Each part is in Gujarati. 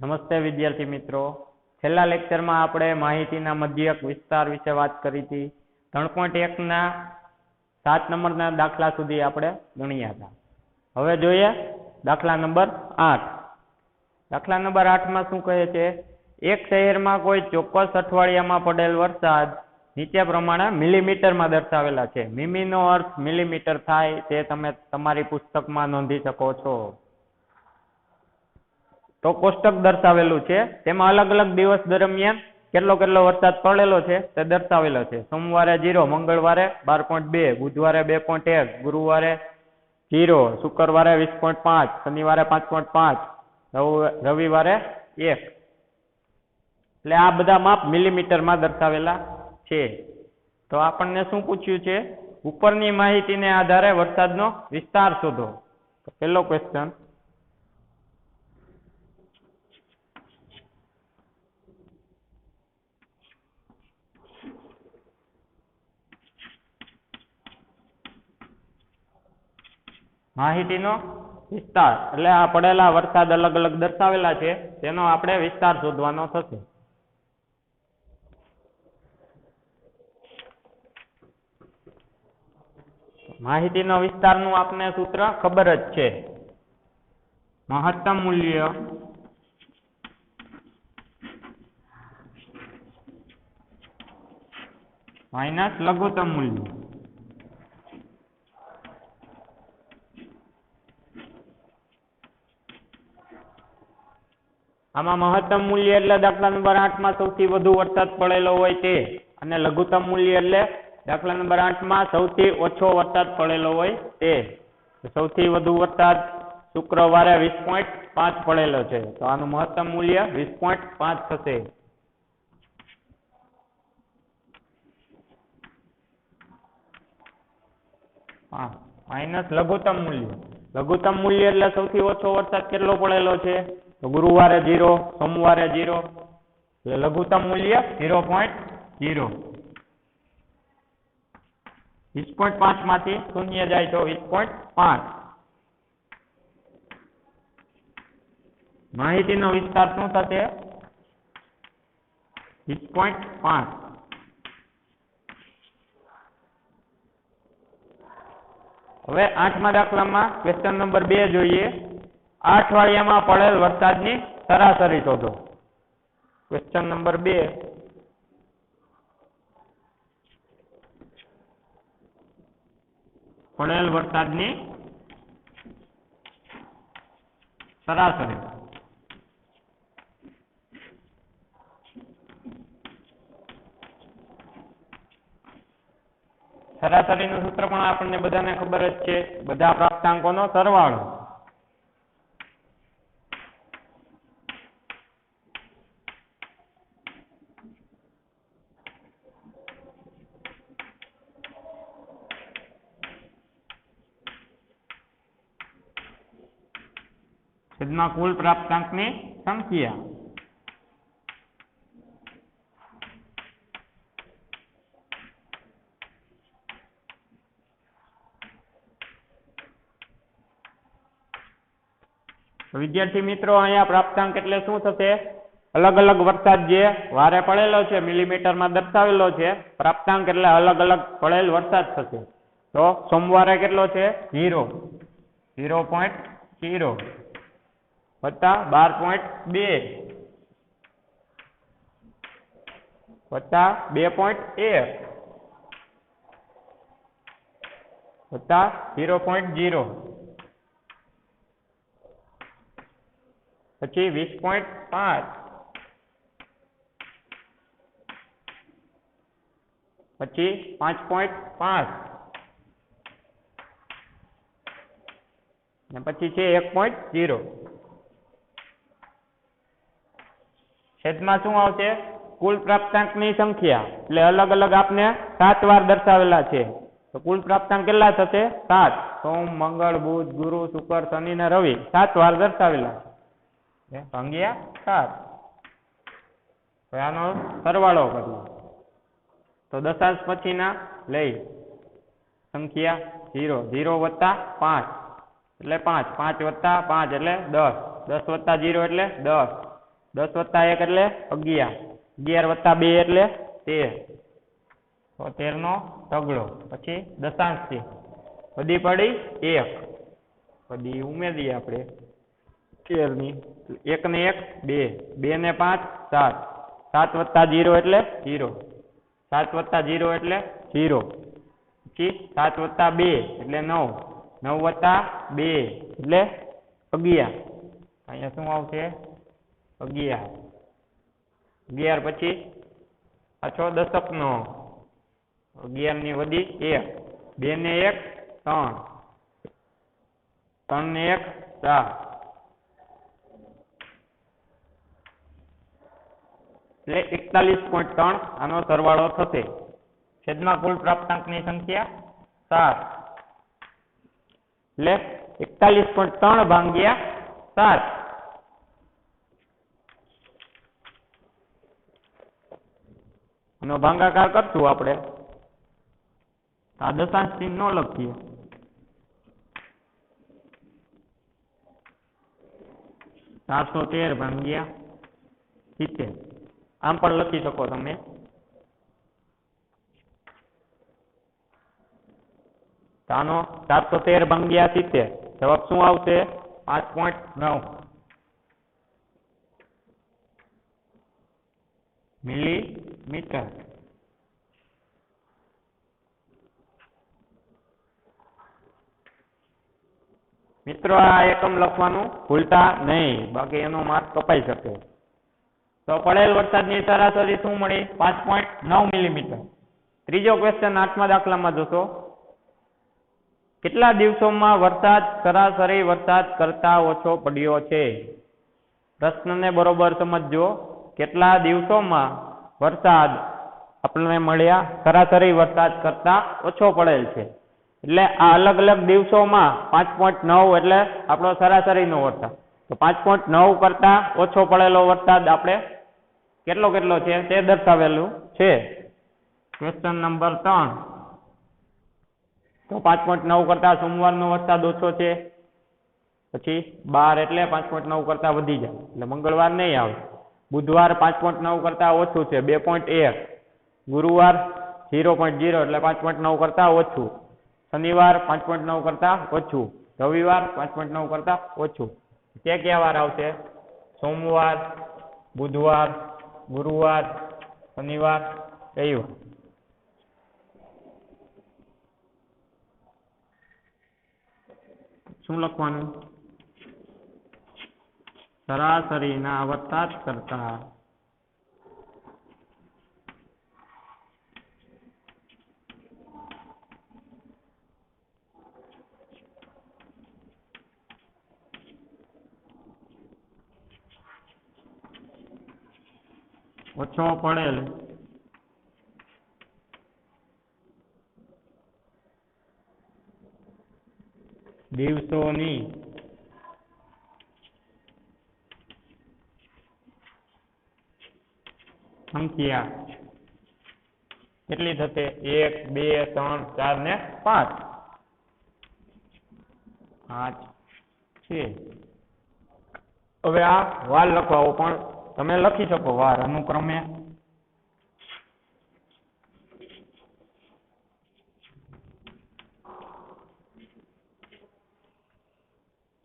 નમસ્તે વિદ્યાર્થી મિત્રો, છેલ્લા લેક્ચરમાં આપણે માહિતીના મધ્યક વિસ્તાર વિશે વાત કરી હતી. 3.1 ના 7 નંબરના દાખલા સુધી આપણે ગણ્યા હતા. હવે જોઈએ દાખલા નંબર 8. દાખલા નંબર 8માં શું કહે છે? એક શહેરમાં કોઈ ચોક્કસ અઠવાડિયામાં પડેલ વરસાદ નીચે પ્રમાણે મિલીમીટરમાં દર્શાવેલા છે. મીમીનો અર્થ મિલીમીટર થાય તે તમે તમારી પુસ્તકમાં નોંધી શકો છો. તો કોષ્ટક દર્શાવેલું છે, તેમાં અલગ અલગ દિવસ દરમિયાન કેટલો વરસાદ પડેલો છે તે દર્શાવેલો છે. સોમવારે 0, મંગળવારે 12.2, બુધવારે 2.1, ગુરુવારે 0, શુક્રવારે 20.5, શનિવારે 5.5, રવિવારે 1. એટલે આ બધા માપ મિલીમીટરમાં દર્શાવેલા છે. તો આપણને શું પૂછ્યું છે? ઉપરની માહિતીને આધારે વરસાદનો વિસ્તાર શોધો. તો પહેલો ક્વેશ્ચન, માહિતીનો વિસ્તાર એટલે આ પડેલા વરસાદ અલગ અલગ દર્શાવેલા છે, તેનો આપણે વિસ્તાર શોધવાનો થશે. માહિતીનો વિસ્તારનું આપને સૂત્ર ખબર જ છે. મહત્તમ મૂલ્ય માઇનસ લઘુત્તમ મૂલ્ય. આમાં મહત્તમ મૂલ્ય એટલે દાખલા નંબર 8માં સૌથી વધુ વરસાદ પડેલો હોય તે, અને લઘુત્તમ મૂલ્ય એટલે દાખલા નંબર 8માં સૌથી ઓછો વરસાદ પડેલો હોય તે. સૌથી વધુ વરસાદ શુક્રવારે 20.5 પડેલો છે, તો આનું મહત્તમ મૂલ્ય 20.5 થશે. માઇનસ લઘુત્તમ મૂલ્ય. લઘુત્તમ મૂલ્ય એટલે સૌથી ઓછો વરસાદ કેટલો પડેલો છે? તો ગુરુવારે 0, સોમવારે 0, એટલે લઘુત્તમ મૂલ્ય 0.0. 20.5 માંથી શૂન્ય જાય તો 20.5. માહિતીનો વિસ્તાર શું થશે? 20.5. હવે 8મા દાખલામાં ક્વેશ્ચન નંબર 2 જોઈએ. આ અઠવાડિયામાં પડેલ વરસાદની સરાસરી શોધો. ક્વેશ્ચન નંબર 2, પડેલ વરસાદની સરાસરી. સરાસરીનું સૂત્ર પણ આપણને બધાને ખબર જ છે, બધા પ્રાપ્તાંકોનો સરવાળો. છેદમાં કુલ પ્રાપ્તાંકની સંખ્યા. વિદ્યાર્થી મિત્રો, અહીંયા પ્રાપ્તાંક એટલે શું થશે? અલગ અલગ વરસાદ જે વારે પડેલો છે મિલીમીટરમાં દર્શાવેલો છે, પ્રાપ્તાંક એટલે અલગ અલગ પડેલ વરસાદ થશે. તો સોમવારે કેટલો છે? 0, 0.0 વત્તા 12.2 વત્તા 2.1 વત્તા 0.0 પછી 20.5 પછી 5.5 ને પછી છે 1.0. છેદમાં શું આવશે? કુલ પ્રાપ્તાંકની સંખ્યા. એટલે અલગ અલગ આપને 7 વાર દર્શાવેલા છે, તો કુલ પ્રાપ્તાંક કેટલા થશે? 7. સોમ, મંગળ, બુધ, ગુરુ, શુક્ર, શનિ ને રવિ 7 વાર દર્શાવેલા છે, ભાગ્યા 7. આનો સરવાળો કરીએ તો દશાંશ પછીના લઈ સંખ્યા 0, 0 વત્તા 5 એટલે 5, 5 વત્તા 5 એટલે 10, 10 વત્તા 0 એટલે 10, 10 વત્તા 1 એટલે 11, 11 વત્તા 2 એટલે 13, તો 13 નો તગડો, પછી દશાંશથી વધી પડી 1, બધી ઉમેરીએ આપણે 13 ની, 1 ને 1 2, 2 ને 5 7, 7 વત્તા 0 એટલે 0, 7 વત્તા 0 એટલે 0, પછી 7 વત્તા 2 એટલે 9, 9 વત્તા 2 એટલે 11, અહીંયા શું આવશે 11, 11 પછી પાછો દશકનો, 11 ની વધી 1, 2 ને 1 3, 3 ને 1 4, એટલે 41.3 આનો સરવાળો થશે. છેદમાં કુલ પ્રાપ્તાંકની સંખ્યા 7, એટલે 41.3 ભાગ્યા 7. આનો ભાગાકાર કરશું આપણે, આ દશાંશ ચિહ્ન ન લખીએ, $413 ભાગ્યા 70, આમ પણ લખી શકો તમે. આનો 413 ભાગ્યા 70 જવાબ શું આવશે 5.9 મિલીમીટર. મિત્રો આ એકમ લખવાનું ભૂલતા નહીં, બાકી એનો માર્ક કપાઈ શકે. તો પડેલ વરસાદની સરાસરી શું મળી 5.9 મિલીમીટર. ત્રીજો ક્વેશ્ચન 8મા દાખલામાં જોશો, કેટલા દિવસોમાં વરસાદ સરાસરી વરસાદ કરતા ઓછો પડ્યો છે? પ્રશ્નને બરોબર સમજજો. કેટલા દિવસોમાં વરસાદ આપણને મળ્યા સરાસરી વરસાદ કરતા ઓછો પડેલ છે? એટલે આ અલગ અલગ દિવસોમાં 5.9 એટલે આપણો સરાસરીનો વરસાદ. તો 5.9 કરતા ઓછો પડેલો વરસાદ આપણે કેટલો છે તે દર્શાવેલું છે. Question number 3. તો 5.9 કરતા સોમવારનો વરસાદ ઓછો છે, પછી 12 એટલે 5.9 કરતા વધી જાય એટલે મંગળવાર નહીં આવે. બુધવાર 5.9 કરતા ઓછું છે 2.1, ગુરુવાર 0.0 એટલે 5.9 કરતા ઓછું, શનિવાર 5.9 કરતા ઓછું, રવિવાર 5.9 કરતા ઓછું. તે કયા વાર આવશે? સોમવાર, બુધવાર, ગુરુવાર, શનિવાર, રવિવાર. શું લખવાનું? સરાસરીના વરસાદ કરતા ઓછો પડેલ દિવસોની સંખ્યા કેટલી થશે? 1 2 3 4 ને 5. 5 છે. હવે આ વાર લખવાઓ પણ તમે લખી શકો વાર અનુક્રમે.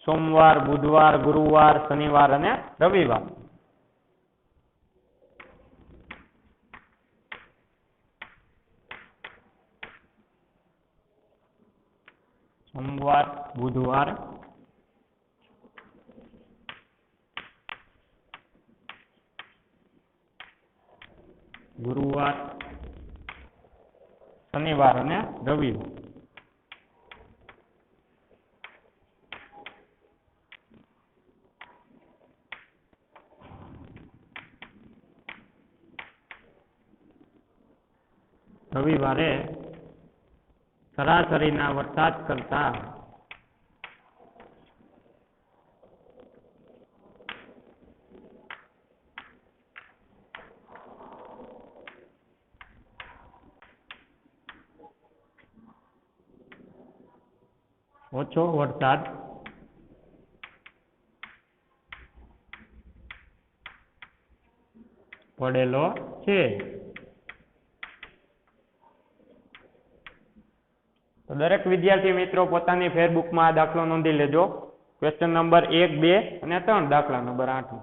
સોમવાર, બુધવાર, ગુરુવાર, શનિવાર અને રવિવાર. સોમવાર, બુધવાર, ગુરુવાર, શનિવાર અને રવિવાર. રવિવારે સરાસરીના વરસાદ કરતા ઓછો વરસાદ પડેલો છે. તો દરેક વિદ્યાર્થી મિત્રો પોતાની ફેરબુકમાં આ દાખલો નોંધી લેજો. ક્વેશ્ચન નંબર 1, 2 અને 3, દાખલા નંબર 8.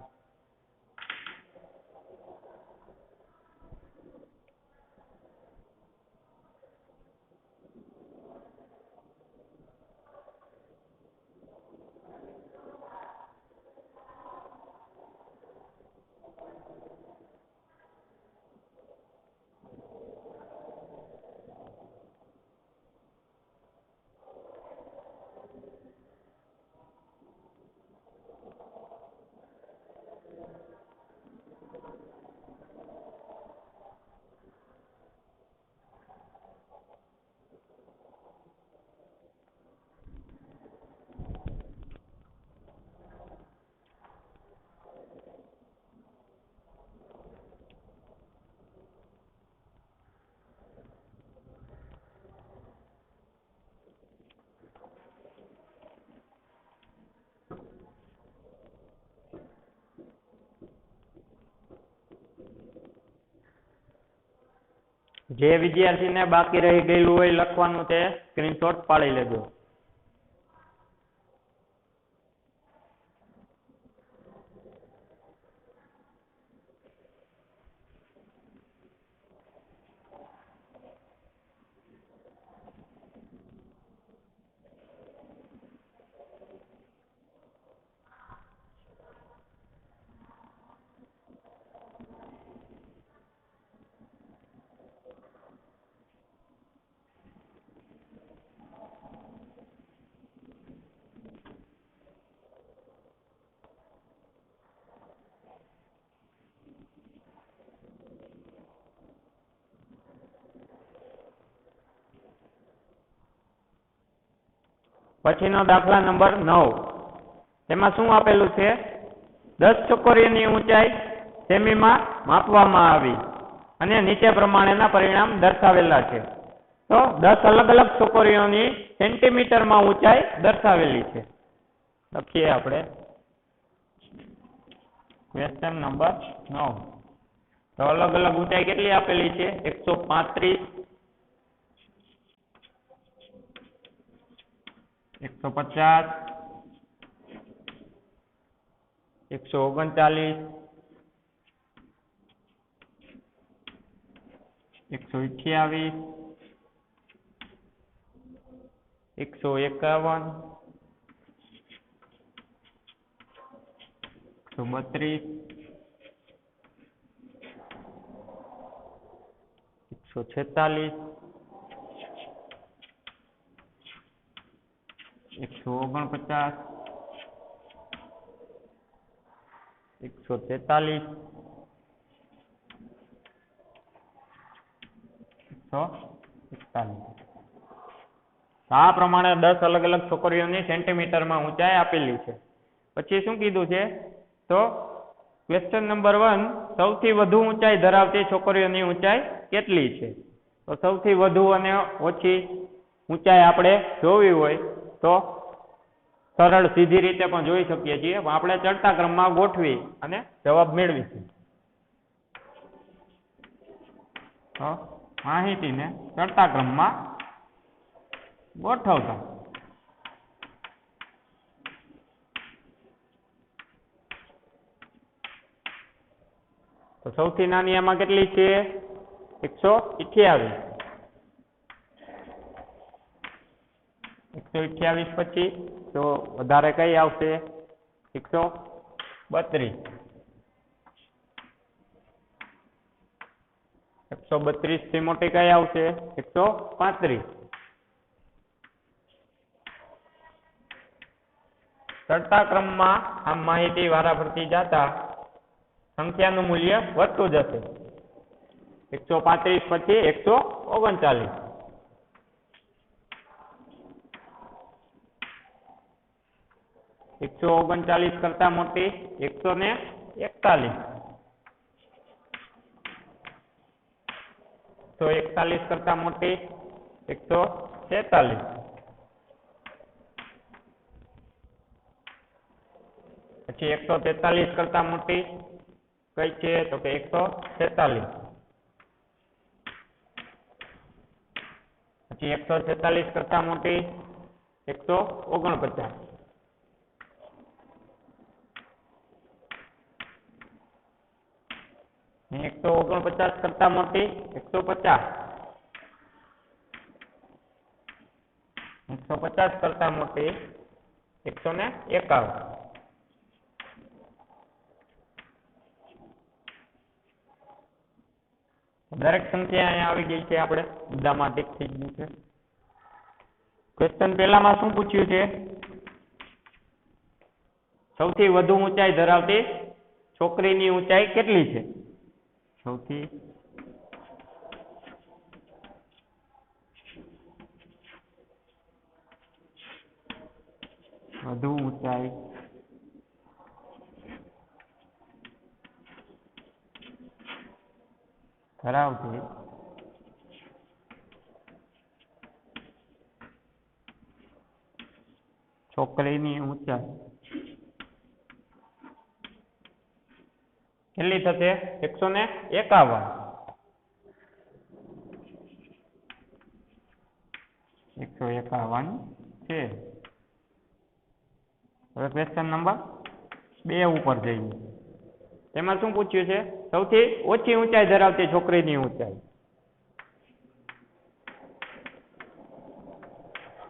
જે વિદ્યાર્થીને બાકી રહી ગયેલું હોય લખવાનું તે સ્ક્રીનશોટ પાડી લેજો. પછીનો દાખલા નંબર 9. તેમાં શું આપેલું છે? 10 છોકરીઓની ઊંચાઈ સેમીમાં માપવામાં આવી અને નીચે પ્રમાણેના પરિણામ દર્શાવેલા છે. તો 10 અલગ અલગ છોકરીઓની સેન્ટીમીટરમાં ઊંચાઈ દર્શાવેલી છે. લખીએ આપણે ક્વેશ્ચન નંબર 9. તો અલગ અલગ ઊંચાઈ કેટલી આપેલી છે? 135, 150, 139, 128, 151, 132, 146, 149, 143, 141. આ પ્રમાણે 10 અલગ અલગ છોકરીઓની સેન્ટીમીટરમાં ઊંચાઈ આપેલી છે. પછી શું કીધું છે? તો ક્વેશ્ચન નંબર 1, સૌથી વધુ ઊંચાઈ ધરાવતી છોકરીઓની ઊંચાઈ કેટલી છે? તો સૌથી વધુ અને ઓછી ઊંચાઈ આપણે જોવી હોય તો સરળ સીધી રીતે પણ જોઈ શકીએ છીએ, પણ આપણે ચડતા ક્રમમાં ગોઠવી અને જવાબ મેળવીશું. તો માહિતીને ચડતા ક્રમમાં ગોઠવતા. તો સૌથી નાની એમાં કેટલી છે? 128. 128 પછી તો વધારે કઈ આવશે? 132. 132 થી મોટી કઈ આવશે? 135. ચડતા ક્રમમાં આમ માહિતી વારાફરતી જતા સંખ્યાનું મૂલ્ય વધતું જશે. 135 પછી 139. 139 કરતા મોટી 141. 141 કરતા મોટી 146. પછી 143 કરતા મોટી કઈ છે તો કે 146. પછી 146 કરતા મોટી 149. 149 કરતા મોટી 150. 150 કરતા મોટી 151. દરેક સંખ્યા અહીંયા આવી ગઈ છે, આપણે બધામાં ટીક થઈ ગયું છે. ક્વેશ્ચન પહેલામાં શું પૂછ્યું છે? સૌથી વધુ ઊંચાઈ ધરાવતી છોકરીની ઊંચાઈ કેટલી છે? સૌથી વધુ ઊંચાઈ ધરાવતી છોકરીની ઊંચાઈ કેટલી થશે? 151. 151 છે. હવે ક્વેશ્ચન નંબર 2 ઉપર જઈએ. તેમાં શું પૂછ્યું છે? સૌથી ઓછી ઊંચાઈ ધરાવતી છોકરીની ઊંચાઈ.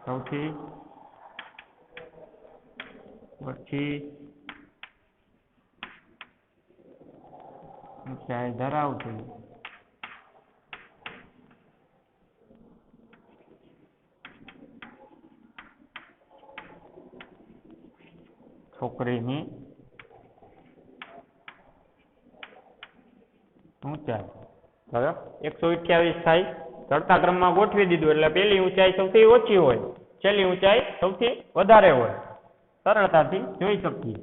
સૌથી ઓછી ઊંચાઈ ધરાવતી છોકરીની ઊંચાઈ. બરાબર, 128 થાય. ચડતા ક્રમમાં ગોઠવી દીધું એટલે પહેલી ઊંચાઈ સૌથી ઓછી હોય, છેલ્લી ઊંચાઈ સૌથી વધારે હોય. સરળતાથી જોઈ શકીએ.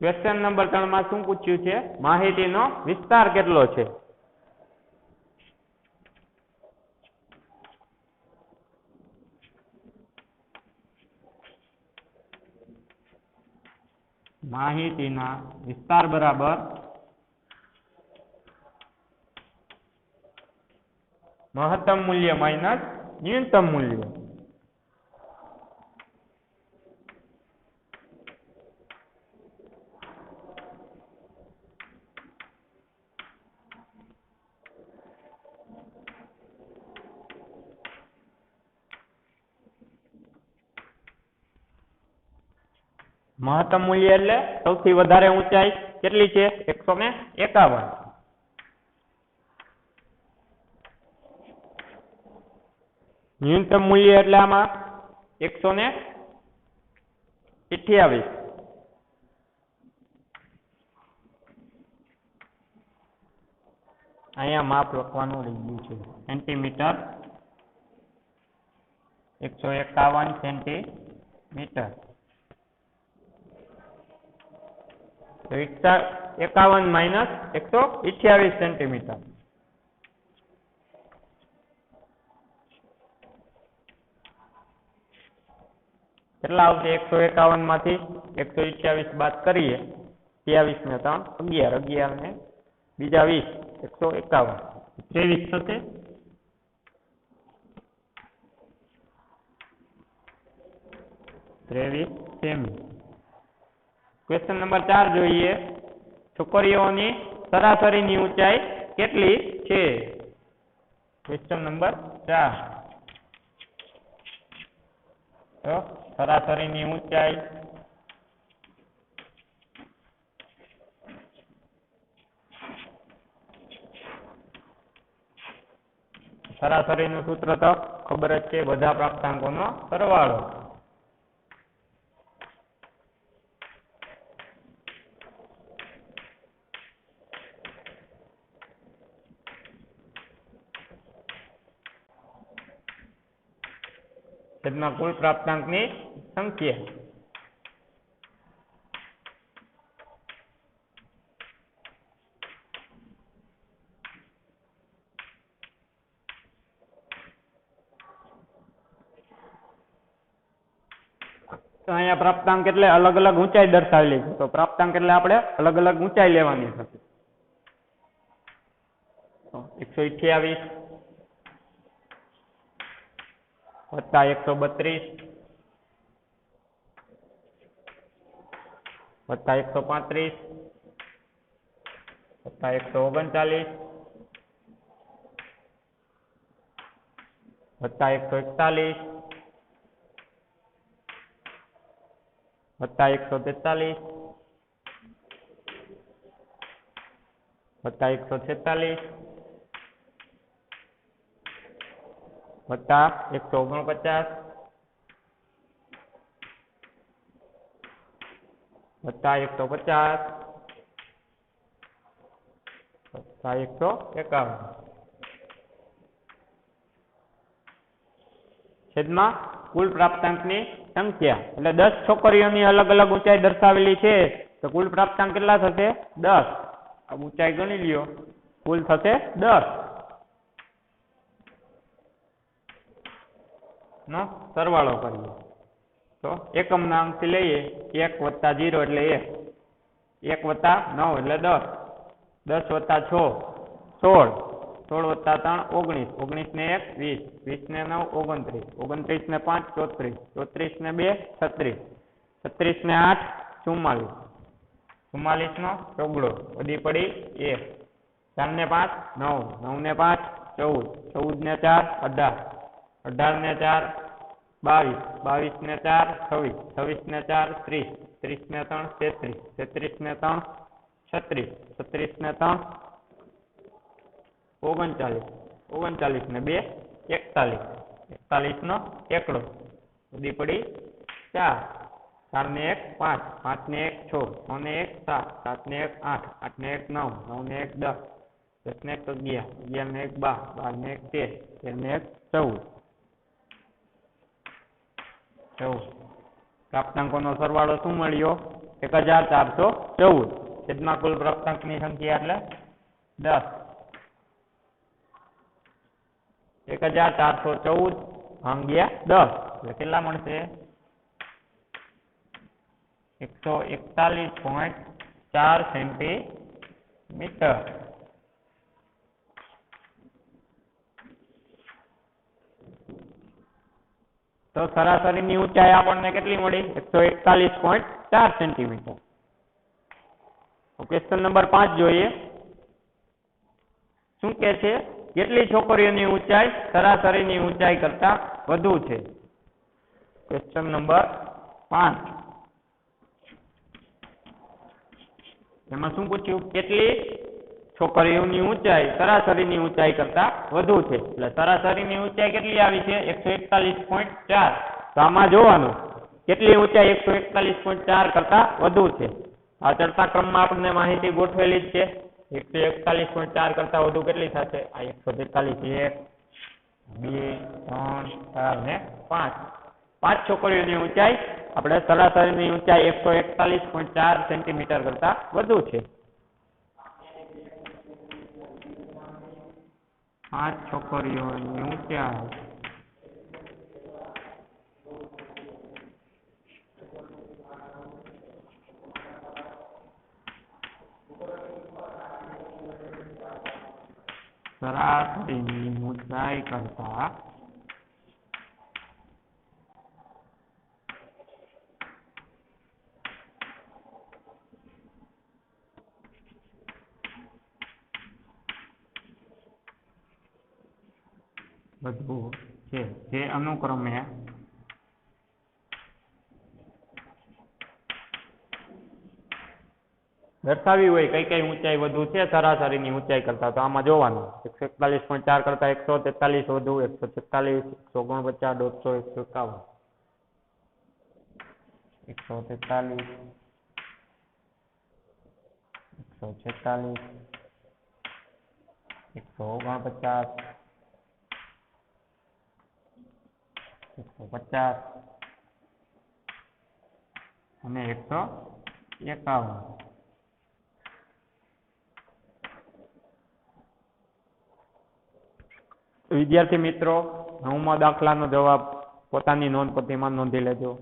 ક્વેશ્ચન નંબર 3 માં શું પૂછ્યું છે? માહિતીનો વિસ્તાર કેટલો છે? માહિતીના વિસ્તાર બરાબર મહત્તમ મૂલ્ય માઇનસ ન્યૂનતમ મૂલ્ય. મહત્તમ મૂલ્ય એટલે સૌથી વધારે ઊંચાઈ કેટલી છે? 151. ન્યૂનતમ મૂલ્ય એટલે આમાં 128. અહીંયા માપ લખવાનું રહી ગયું છે. સેન્ટીમીટર. 151 સેન્ટીમીટર. 51 minus 128 centimetre. કેટલા આવશે? 151 માંથી 128 બાદ કરીએ. 23 ને 3 11, 11 ને બીજા 20, 151, 23 થશે. 23 સેમી. ક્વેશ્ચન નંબર 4 જોઈએ. છોકરીઓની સરાસરીની ઊંચાઈ કેટલી છે? Question number 4. સરાસરીની ઊંચાઈ સરાસરીનું સૂત્ર તો ખબર જ છે, બધા પ્રાપ્તાંકોનો સરવાળો. છેદમાં કુલ પ્રાપ્તાંકની સંખ્યા. તો અહીંયા પ્રાપ્તાંક એટલે અલગ અલગ ઊંચાઈ દર્શાવેલી છે, તો પ્રાપ્તાંક એટલે આપણે અલગ અલગ ઊંચાઈ લેવાની થશે. 128 વત્તા 132 વત્તા 135 વત્તા 139 વત્તા 141 વત્તા 143 વત્તા 146 વત્તા 149 વત્તા 150 વત્તા 151 છેદમાં કુલ પ્રાપ્તાંકની સંખ્યા એટલે 10 છોકરીઓની અલગ અલગ ઊંચાઈ દર્શાવેલી છે, તો કુલ પ્રાપ્તાંક કેટલા થશે? 10. આ ઊંચાઈ ગણી લ્યો, કુલ થશે 10 નો સરવાળો કરીએ તો એકમના અંકથી લઈએ 1 વત્તા 0 એટલે 1 વત્તા 9 એટલે 10 10 વત્તા 6 16 16 વત્તા 3 19 19 ને 1 20 20 ને 9 29 29 ને 5 34 34 ને 2 36 36 ને 8 44 44 નો ચોગડો વધી પડી 1 4 ને 5 9 9 ને 5 14 14 ને 4 18 18 ને 4 22 22 ને 4 26 26 ને 4 30 30 ને 3 33 33 ને 3 36 36 ને 3 39 39 ને 2 41 41 નો એકડો વધી પડી 4 4 ને 1 5 5 ને 1 6 6 ને 1 7 7 ને 1 8 8 ને 1 9 9 ને 1 10 10 ને 1 11 11 ને 1 12 12 ને 1 13 13 ને 1 14 પ્રાપ્તાંકોનો સરવાળો શું મળ્યો? 1414. છેદમાં કુલ પ્રાપ્તાંકની સંખ્યા એટલે 10. 1414 ભાગ્યા 10 એટલે કેટલા મળશે? 141.4 સેન્ટીમીટર. તો સરાસરીની ઊંચાઈ આપણને કેટલી મળી? 141.4 સેન્ટીમીટર. ક્વેશ્ચન નંબર 5 જોઈએ. શું કે છે? કેટલી છોકરીઓની ઊંચાઈ સરાસરીની ઊંચાઈ કરતા વધુ છે? Question number 5. એમાં શું પૂછ્યું? કેટલી છોકરીઓની ઊંચાઈ સરાસરીની ઊંચાઈ કરતા વધુ છે. એટલે સરાસરીની ઊંચાઈ કેટલી આવી છે? 141.4. તો આમાં જોવાનું કેટલી ઊંચાઈ 141.4 કરતા વધુ છે. આ ચડતા ક્રમમાં આપણને માહિતી ગોઠવેલી જ છે. 141.4 કરતા વધુ કેટલી થશે? આ 143 1 2 3 4 ને 5. 5 છોકરીઓની ઊંચાઈ આપણે સરાસરીની ઊંચાઈ 141.4 સેન્ટીમીટર કરતા વધુ છે. 5 છોકરીઓની ઊંચાઈ સરાસરીની ઊંચાઈ કરતા વધુ છે. જે અનુક્રમે દર્શાવી હોય કઈ કઈ ઊંચાઈ વધુ છે સરાસરીની ઊંચાઈ કરતા, તો આમાં જોવાનું 141.4 કરતા 143 વધુ, 146 149 151 143 146 149 150 અને 151. વિદ્યાર્થી મિત્રો, 9મા દાખલાનો જવાબ પોતાની નોંધપોથીમાં નોંધી લેજો.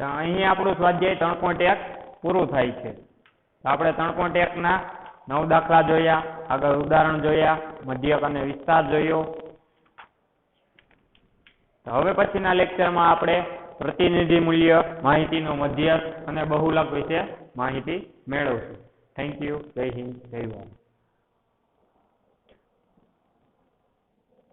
તો અહીં આપણું સ્વાધ્યાય 3.1 પૂરું થાય છે. આપણે 3.1 ના 9 દાખલા જોયા, આગળ ઉદાહરણ જોયા, મધ્યક અને વિસ્તાર જોયો. હવે પછીના લેક્ચરમાં આપણે પ્રતિનિધિ મૂલ્ય માહિતીનો મધ્યક અને બહુલક વિશે માહિતી મેળવશું. Thank you. જય હિન્દ, જય ભારત.